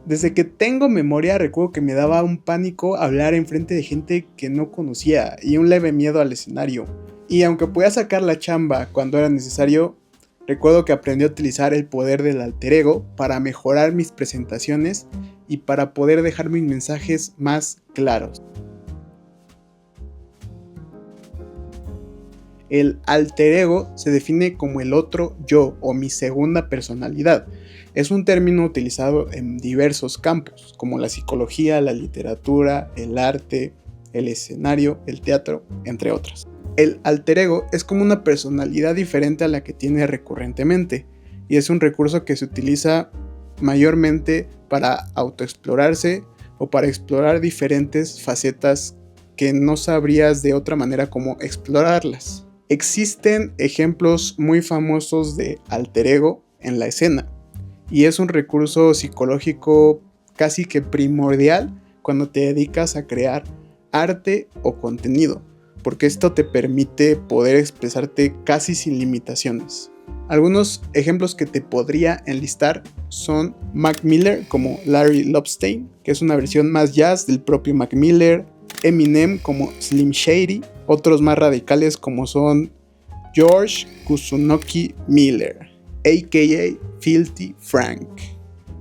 Desde que tengo memoria recuerdo que me daba un pánico hablar enfrente de gente que no conocía y un leve miedo al escenario. Y aunque podía sacar la chamba cuando era necesario, recuerdo que aprendí a utilizar el poder del alter ego para mejorar mis presentaciones y para poder dejar mis mensajes más claros. El alter ego se define como el otro yo o mi segunda personalidad. Es un término utilizado en diversos campos, como la psicología, la literatura, el arte, el escenario, el teatro, entre otros. El alter ego es como una personalidad diferente a la que tiene recurrentemente, y es un recurso que se utiliza mayormente para autoexplorarse o para explorar diferentes facetas que no sabrías de otra manera cómo explorarlas. Existen ejemplos muy famosos de alter ego en la escena, y es un recurso psicológico casi que primordial cuando te dedicas a crear arte o contenido, porque esto te permite poder expresarte casi sin limitaciones. Algunos ejemplos que te podría enlistar son Mac Miller como Larry Lobstein, que es una versión más jazz del propio Mac Miller, Eminem como Slim Shady, otros más radicales como son George Kusunoki Miller, a.k.a. Filthy Frank,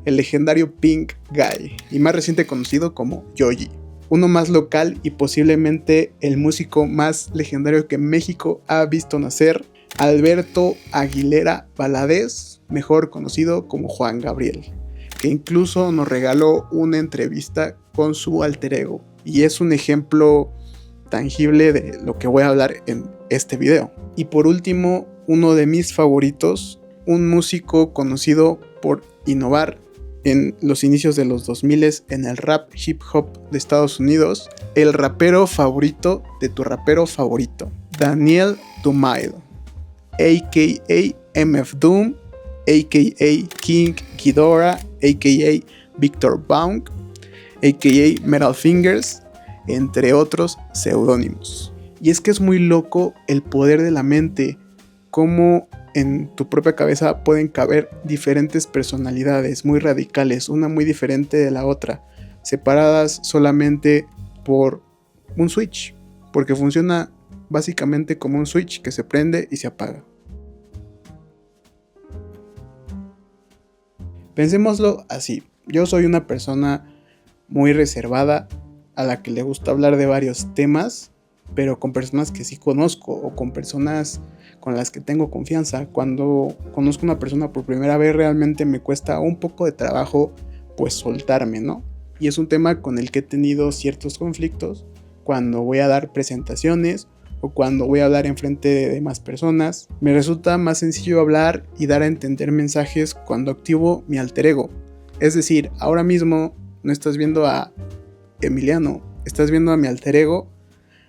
el legendario Pink Guy, y más reciente conocido como Yogi. Uno más local y posiblemente el músico más legendario que México ha visto nacer, Alberto Aguilera Valadez, mejor conocido como Juan Gabriel, que incluso nos regaló una entrevista con su alter ego, y es un ejemplo tangible de lo que voy a hablar en este video. Y por último, uno de mis favoritos, un músico conocido por innovar en los inicios de los 2000 en el rap hip hop de Estados Unidos, el rapero favorito de tu rapero favorito, Daniel Dumile, a.k.a. MF Doom, a.k.a. King Ghidorah, a.k.a. Victor Baum, a.k.a. Metal Fingers, entre otros seudónimos. Y es que es muy loco el poder de la mente, cómo en tu propia cabeza pueden caber diferentes personalidades muy radicales, una muy diferente de la otra, separadas solamente por un switch, porque funciona básicamente como un switch que se prende y se apaga. Pensémoslo así, yo soy una persona muy reservada, a la que le gusta hablar de varios temas, pero con personas que sí conozco o con personas con las que tengo confianza. Cuando conozco a una persona por primera vez realmente me cuesta un poco de trabajo pues soltarme, ¿no? Y es un tema con el que he tenido ciertos conflictos cuando voy a dar presentaciones o cuando voy a hablar enfrente de demás personas. Me resulta más sencillo hablar y dar a entender mensajes cuando activo mi alter ego. Es decir, ahora mismo no estás viendo a Emiliano, estás viendo a mi alter ego,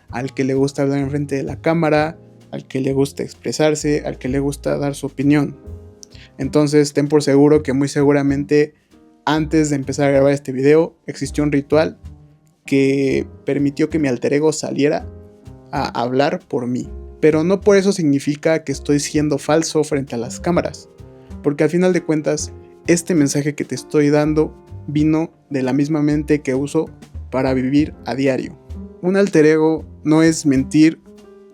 al que le gusta hablar enfrente de la cámara, al que le gusta expresarse, al que le gusta dar su opinión. Entonces ten por seguro que muy seguramente antes de empezar a grabar este video existió un ritual que permitió que mi alter ego saliera a hablar por mí. Pero no por eso significa que estoy siendo falso frente a las cámaras, porque al final de cuentas este mensaje que te estoy dando vino de la misma mente que uso para vivir a diario. Un alter ego no es mentir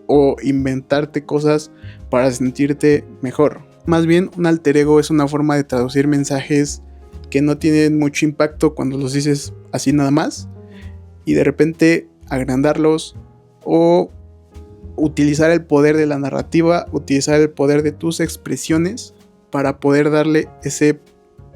o inventarte cosas para sentirte mejor. Más bien, un alter ego es una forma de traducir mensajes que no tienen mucho impacto cuando los dices así nada más, y de repente agrandarlos o utilizar el poder de la narrativa, utilizar el poder de tus expresiones para poder darle ese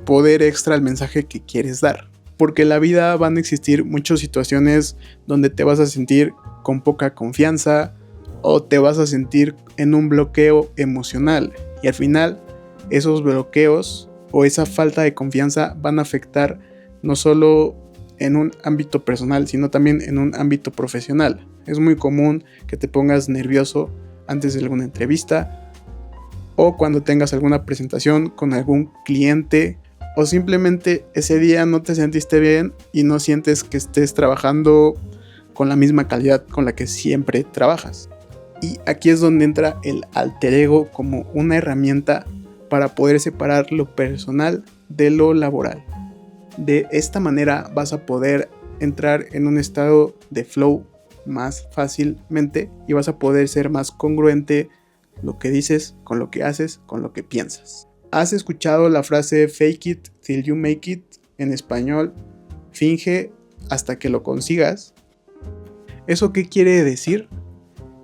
poder extra al mensaje que quieres dar. Porque en la vida van a existir muchas situaciones donde te vas a sentir con poca confianza o te vas a sentir en un bloqueo emocional, y al final esos bloqueos o esa falta de confianza van a afectar no solo en un ámbito personal, sino también en un ámbito profesional. Es muy común que te pongas nervioso antes de alguna entrevista o cuando tengas alguna presentación con algún cliente, o simplemente ese día no te sentiste bien y no sientes que estés trabajando con la misma calidad con la que siempre trabajas. Y aquí es donde entra el alter ego como una herramienta para poder separar lo personal de lo laboral. De esta manera vas a poder entrar en un estado de flow más fácilmente y vas a poder ser más congruente lo que dices con lo que haces, con lo que piensas. ¿Has escuchado la frase fake it till you make it? En español, finge hasta que lo consigas. ¿Eso qué quiere decir?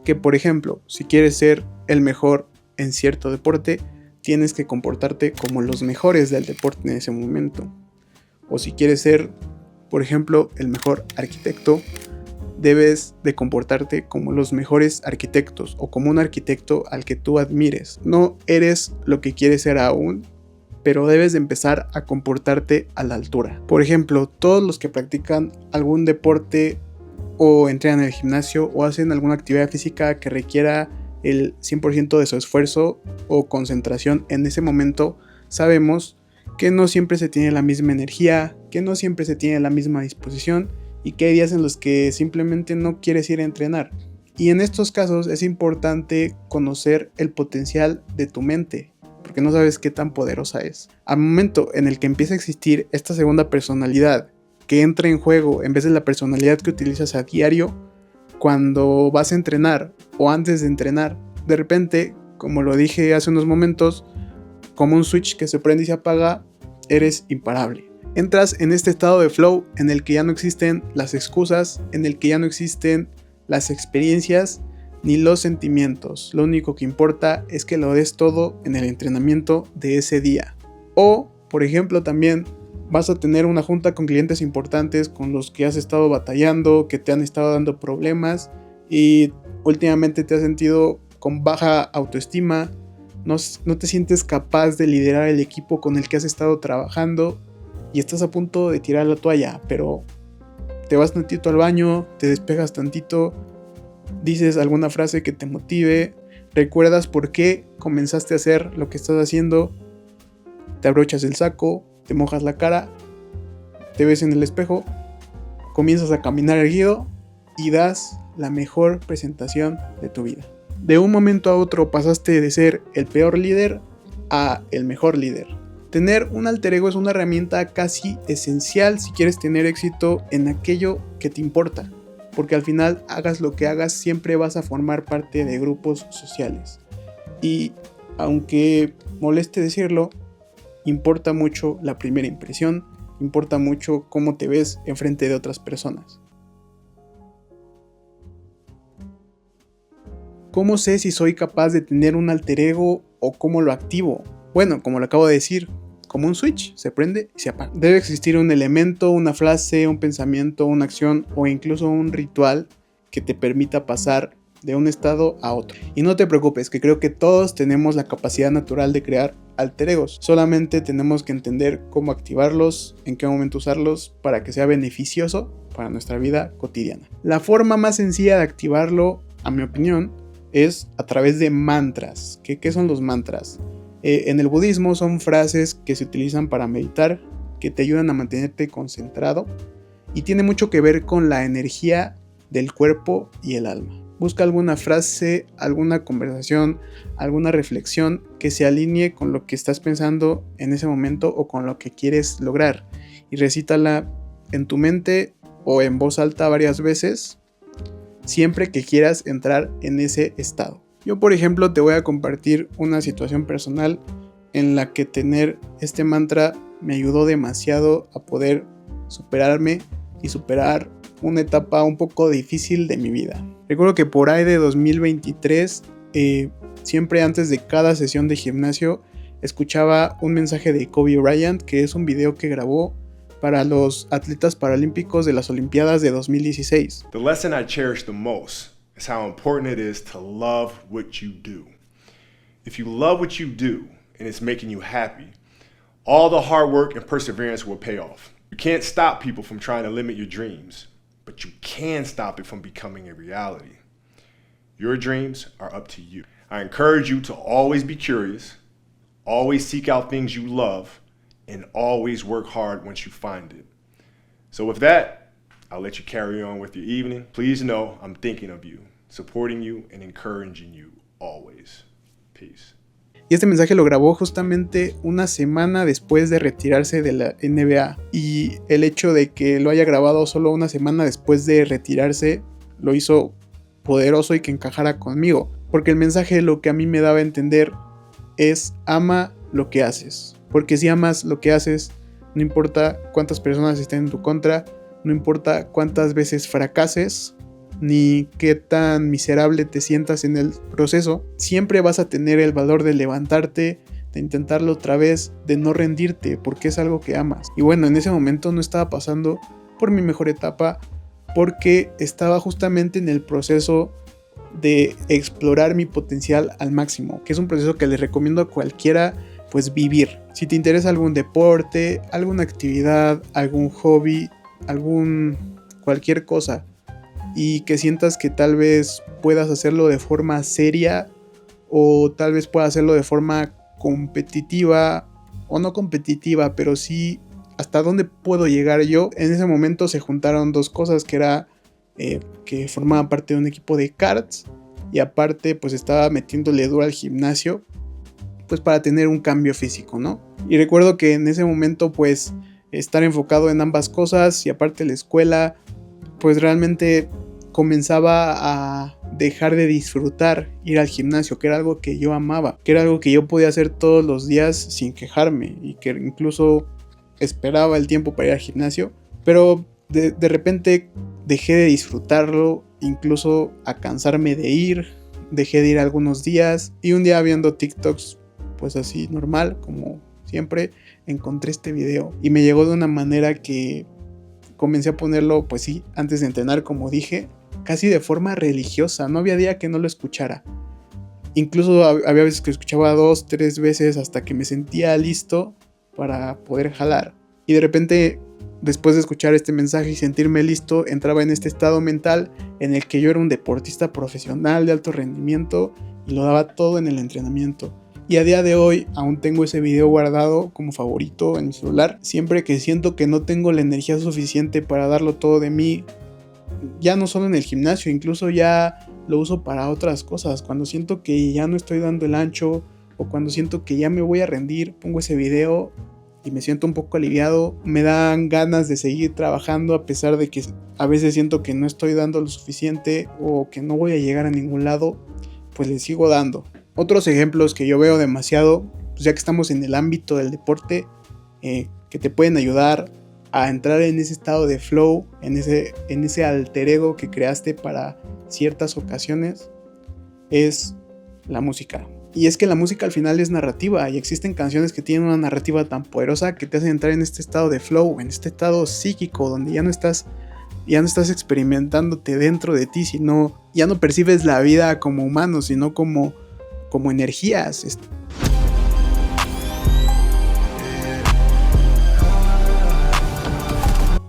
Que, por ejemplo, si quieres ser el mejor en cierto deporte, tienes que comportarte como los mejores del deporte en ese momento. O si quieres ser, por ejemplo, el mejor arquitecto, debes de comportarte como los mejores arquitectos o como un arquitecto al que tú admires. No eres lo que quieres ser aún, pero debes de empezar a comportarte a la altura. Por ejemplo, todos los que practican algún deporte o entrenan en el gimnasio o hacen alguna actividad física que requiera el 100% de su esfuerzo o concentración en ese momento, sabemos que no siempre se tiene la misma energía, que no siempre se tiene la misma disposición y que hay días en los que simplemente no quieres ir a entrenar. Y en estos casos es importante conocer el potencial de tu mente, porque no sabes qué tan poderosa es. Al momento en el que empieza a existir esta segunda personalidad que entra en juego en vez de la personalidad que utilizas a diario, cuando vas a entrenar o antes de entrenar, de repente, como lo dije hace unos momentos, como un switch que se prende y se apaga, eres imparable. Entras en este estado de flow en el que ya no existen las excusas, en el que ya no existen las experiencias ni los sentimientos. Lo único que importa es que lo des todo en el entrenamiento de ese día. O, por ejemplo, también vas a tener una junta con clientes importantes con los que has estado batallando, que te han estado dando problemas y últimamente te has sentido con baja autoestima, no te sientes capaz de liderar el equipo con el que has estado trabajando y estás a punto de tirar la toalla, pero te vas tantito al baño, te despejas tantito, dices alguna frase que te motive, recuerdas por qué comenzaste a hacer lo que estás haciendo, te abrochas el saco, te mojas la cara, te ves en el espejo, comienzas a caminar erguido y das la mejor presentación de tu vida. De un momento a otro pasaste de ser el peor líder a el mejor líder. Tener un alter ego es una herramienta casi esencial si quieres tener éxito en aquello que te importa, porque al final, hagas lo que hagas, siempre vas a formar parte de grupos sociales. Y aunque moleste decirlo, importa mucho la primera impresión, importa mucho cómo te ves enfrente de otras personas. ¿Cómo sé si soy capaz de tener un alter ego o cómo lo activo? Bueno, como lo acabo de decir, como un switch, se prende y se apaga. Debe existir un elemento, una frase, un pensamiento, una acción o incluso un ritual que te permita pasar de un estado a otro. Y no te preocupes, que creo que todos tenemos la capacidad natural de crear alter egos. Solamente tenemos que entender cómo activarlos, en qué momento usarlos para que sea beneficioso para nuestra vida cotidiana. La forma más sencilla de activarlo, a mi opinión, es a través de mantras. ¿Qué son los mantras? En el budismo son frases que se utilizan para meditar, que te ayudan a mantenerte concentrado y tiene mucho que ver con la energía del cuerpo y el alma. Busca alguna frase, alguna conversación, alguna reflexión que se alinee con lo que estás pensando en ese momento o con lo que quieres lograr y recítala en tu mente o en voz alta varias veces siempre que quieras entrar en ese estado. Yo, por ejemplo, te voy a compartir una situación personal en la que tener este mantra me ayudó demasiado a poder superarme y superar una etapa un poco difícil de mi vida. Recuerdo que por ahí de 2023, siempre antes de cada sesión de gimnasio, escuchaba un mensaje de Kobe Bryant, que es un video que grabó para los atletas paralímpicos de las Olimpiadas de 2016. The lesson I cherish the most is how important it is to love what you do. If you love what you do and it's making you happy, all the hard work and perseverance will pay off. You can't stop people from trying to limit your dreams, but you can stop it from becoming a reality. Your dreams are up to you. I encourage you to always be curious, always seek out things you love, and always work hard once you find it. So with that, I'll let you carry on with your evening. Please know I'm thinking of you, supporting you, and encouraging you always. Peace. Y este mensaje lo grabó justamente una semana después de retirarse de la NBA. Y el hecho de que lo haya grabado solo una semana después de retirarse lo hizo poderoso y que encajara conmigo. Porque el mensaje lo que a mí me daba a entender es: ama lo que haces. Porque si amas lo que haces, no importa cuántas personas estén en tu contra, no importa cuántas veces fracases, ni qué tan miserable te sientas en el proceso, siempre vas a tener el valor de levantarte, de intentarlo otra vez, de no rendirte, porque es algo que amas. Y bueno, en ese momento no estaba pasando por mi mejor etapa, porque estaba justamente en el proceso de explorar mi potencial al máximo, que es un proceso que les recomiendo a cualquiera pues vivir. Si te interesa algún deporte, alguna actividad, algún hobby, cualquier cosa, y que sientas que tal vez puedas hacerlo de forma seria o tal vez puedas hacerlo de forma competitiva o no competitiva, pero sí hasta dónde puedo llegar yo. En ese momento se juntaron dos cosas, que era que formaba parte de un equipo de karts y aparte pues estaba metiéndole duro al gimnasio pues para tener un cambio físico, ¿no? Y recuerdo que en ese momento pues estar enfocado en ambas cosas y aparte la escuela, pues realmente comenzaba a dejar de disfrutar ir al gimnasio, que era algo que yo amaba, que era algo que yo podía hacer todos los días sin quejarme y que incluso esperaba el tiempo para ir al gimnasio, pero de repente dejé de disfrutarlo, incluso a cansarme de ir, dejé de ir algunos días y un día viendo TikToks pues así normal como siempre encontré este video y me llegó de una manera que comencé a ponerlo pues sí antes de entrenar, como dije, casi de forma religiosa. No había día que no lo escuchara, incluso había veces que escuchaba 2-3 veces hasta que me sentía listo para poder jalar. Y de repente, después de escuchar este mensaje y sentirme listo, entraba en este estado mental en el que yo era un deportista profesional de alto rendimiento y lo daba todo en el entrenamiento. Y a día de hoy aún tengo ese video guardado como favorito en mi celular. Siempre que siento que no tengo la energía suficiente para darlo todo de mí, ya no solo en el gimnasio, incluso ya lo uso para otras cosas. Cuando siento que ya no estoy dando el ancho o cuando siento que ya me voy a rendir, pongo ese video y me siento un poco aliviado. Me dan ganas de seguir trabajando a pesar de que a veces siento que no estoy dando lo suficiente o que no voy a llegar a ningún lado, pues le sigo dando. Otros ejemplos que yo veo demasiado, pues ya que estamos en el ámbito del deporte, que te pueden ayudar a entrar en ese estado de flow, en ese alter ego que creaste para ciertas ocasiones, es la música. Y es que la música al final es narrativa y existen canciones que tienen una narrativa tan poderosa que te hacen entrar en este estado de flow, en este estado psíquico donde ya no estás experimentándote dentro de ti, sino ya no percibes la vida como humano, sino como energías.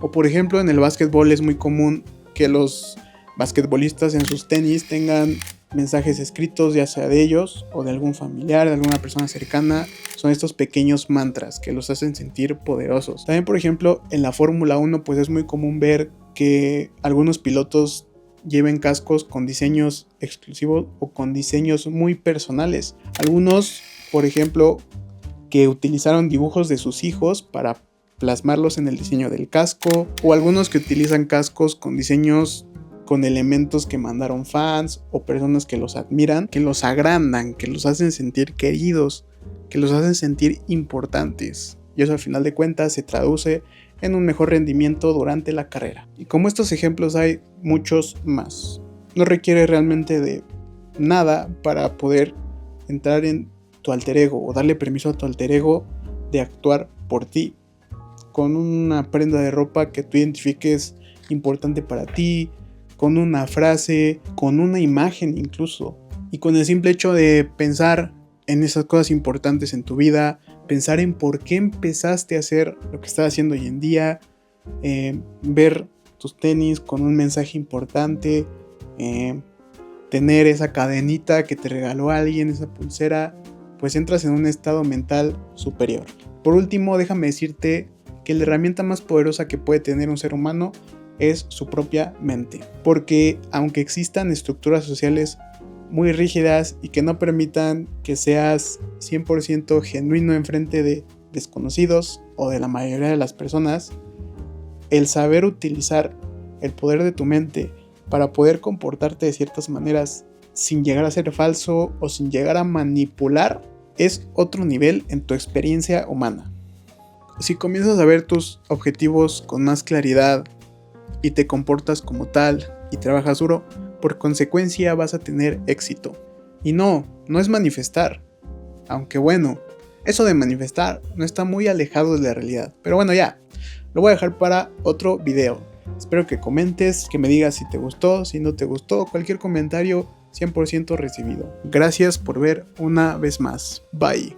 O por ejemplo en el básquetbol es muy común que los basquetbolistas en sus tenis tengan mensajes escritos, ya sea de ellos o de algún familiar, de alguna persona cercana. Son estos pequeños mantras que los hacen sentir poderosos. También por ejemplo en la Fórmula 1 pues es muy común ver que algunos pilotos lleven cascos con diseños exclusivos o con diseños muy personales. Algunos, por ejemplo, que utilizaron dibujos de sus hijos para plasmarlos en el diseño del casco, o algunos que utilizan cascos con diseños con elementos que mandaron fans o personas que los admiran, que los agrandan, que los hacen sentir queridos, que los hacen sentir importantes. Y eso al final de cuentas se traduce en un mejor rendimiento durante la carrera. Y como estos ejemplos hay muchos más. No requiere realmente de nada para poder entrar en tu alter ego o darle permiso a tu alter ego de actuar por ti. Con una prenda de ropa que tú identifiques importante para ti, con una frase, con una imagen incluso. Y con el simple hecho de pensar en esas cosas importantes en tu vida, pensar en por qué empezaste a hacer lo que estás haciendo hoy en día, ver tus tenis con un mensaje importante, tener esa cadenita que te regaló alguien, esa pulsera, pues entras en un estado mental superior. Por último, déjame decirte que la herramienta más poderosa que puede tener un ser humano es su propia mente, porque aunque existan estructuras sociales muy rígidas y que no permitan que seas 100% genuino enfrente de desconocidos o de la mayoría de las personas, el saber utilizar el poder de tu mente para poder comportarte de ciertas maneras sin llegar a ser falso o sin llegar a manipular es otro nivel en tu experiencia humana. Si comienzas a ver tus objetivos con más claridad y te comportas como tal y trabajas duro, por consecuencia vas a tener éxito. Y no es manifestar. Aunque bueno, eso de manifestar no está muy alejado de la realidad. Pero bueno, ya, lo voy a dejar para otro video. Espero que comentes, que me digas si te gustó, si no te gustó, cualquier comentario 100% recibido. Gracias por ver una vez más. Bye.